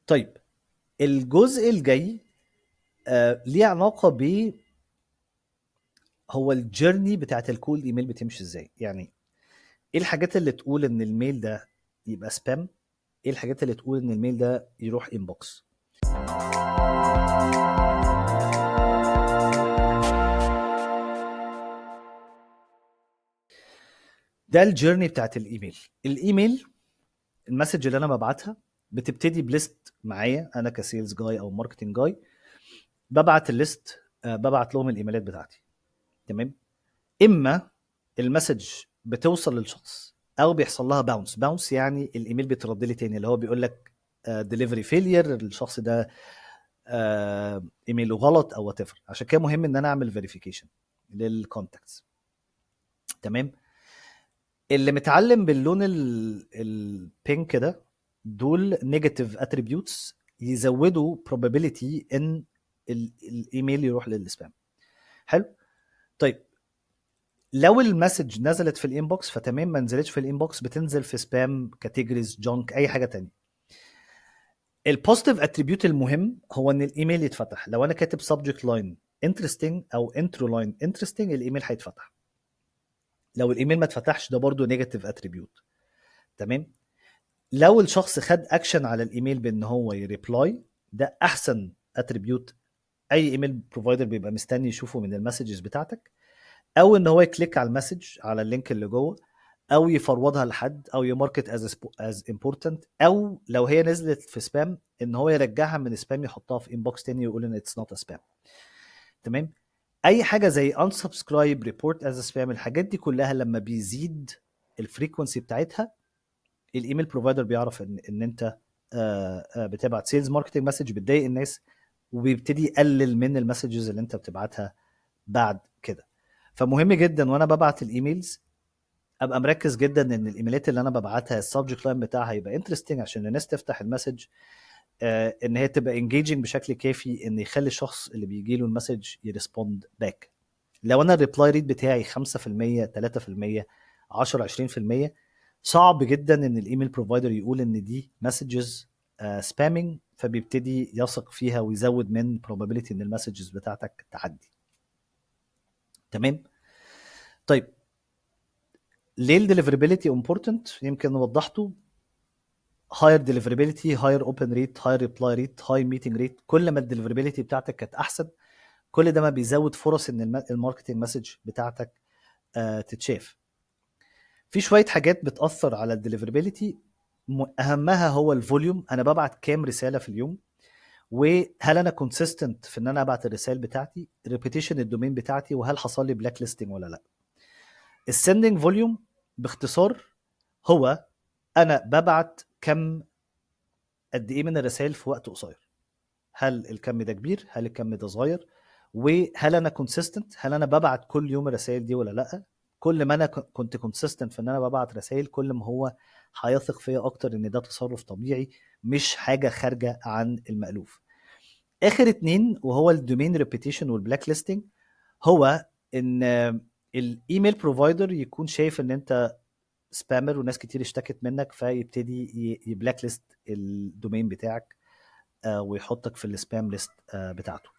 طيب الجزء الجاي ليه علاقه ب هو الجيرني بتاعت الكول ايميل بتمشي ازاي. يعني ايه الحاجات اللي تقول ان الميل ده يبقى سبام، ايه الحاجات اللي تقول ان الميل ده يروح انبوكس. ده الجيرني بتاعت الايميل. الايميل المسج اللي انا ببعتها بتبتدي بليست معايا انا كسيلز جاي او ماركتنج جاي، ببعت الليست، ببعت لهم الايميلات بتاعتي. تمام. اما المسج بتوصل للشخص او بيحصل لها باونس. باونس يعني الايميل بيترد لي تاني، اللي هو بيقول لك ديليفري فيلير، الشخص ده ايميله غلط او وات ايفر. عشان كده مهم ان انا اعمل فيريفيكيشن للكونتاكتس. تمام. اللي متعلم باللون البينك ده دول نيجاتيف اتريبيوتس يزودوا probability ان الايميل يروح للسبام. حلو. طيب لو المسج نزلت في الانبوكس فتمام، ما نزلتش في الانبوكس بتنزل في سبام كاتيجوريز جانك اي حاجه تانية. البوزيتيف اتريبيوت المهم هو ان الايميل يتفتح. لو انا كاتب سبجكت لاين انترستنج او انترو لاين انترستنج الايميل هيتفتح. لو الايميل ما اتفتحش ده برضو نيجاتيف اتريبيوت. تمام. لو الشخص خد اكشن على الايميل بان هو يريبلاي، ده احسن اتريبيوت اي ايميل بروفايدر بيبقى مستني يشوفه من المسجز بتاعتك. او ان هو يكليك على المسج على اللينك اللي جوه، او يفروضها لحد، او يماركت از امبورتنت، او لو هي نزلت في سبام ان هو يرجعها من سبام يحطها في انبوكس تاني ويقول ان اتس نوت سبام. تمام. اي حاجه زي unsubscribe report as spam، الحاجات دي كلها لما بيزيد الفريكونسي بتاعتها الايميل بروفايدر بيعرف ان انت بتبعت سيلز ماركتنج مسج بتضايق الناس، وبيبتدي يقلل من المسجز اللي انت بتبعتها بعد كده. فمهم جدا وانا ببعت الايميلز ابقى مركز جدا ان الايميلات اللي انا ببعتها السبجكت لاين بتاعها يبقى انترستنج عشان الناس تفتح المسج، ان هي تبقى انجيجنج بشكل كافي ان يخلي الشخص اللي بيجي له المسج يرسبوند باك. لو انا الريبلاي ريت بتاعي 5% 3% 10 20%، صعب جدا ان الايميل بروفايدر يقول ان دي مسجز سبامينج، فبيبتدي يثق فيها ويزود من probability ان المسجز بتاعتك تعدي. تمام. طيب ليه الديليفرابيلتي امبورتنت؟ يمكن وضحته. higher deliverability higher open rate higher reply rate high meeting rate. كل ما الديليفرابيلتي بتاعتك كانت احسن كل ده ما بيزود فرص ان الماركتنج مسج بتاعتك تتشاف. في شويه حاجات بتاثر على الديليفرابيلتي، اهمها هو الفوليوم. انا ببعت كام رساله في اليوم، وهل انا كونسيستنت في ان انا ابعت الرسائل بتاعتي، ريبيتيشن الدومين بتاعتي، وهل حصل لي بلاك ليستنج ولا لا. السندنج فوليوم باختصار هو انا ببعت كم قد ايه من الرسائل في وقت قصير. هل الكم ده كبير، هل الكم ده صغير، وهل انا كونسيستنت، هل انا ببعت كل يوم الرسائل دي ولا لا. كل ما انا كنت كونسيستنت في ان انا ببعت رسائل كل ما هو هيثق فيا اكتر ان ده تصرف طبيعي مش حاجه خارجه عن المألوف. اخر اتنين وهو الدومين ريبيتيشن والبلاك ليستنج، هو ان الايميل بروفايدر يكون شايف ان انت سبامر وناس كتير اشتكت منك، فيبتدي يبلاك ليست الدومين بتاعك ويحطك في السبام ليست بتاعته.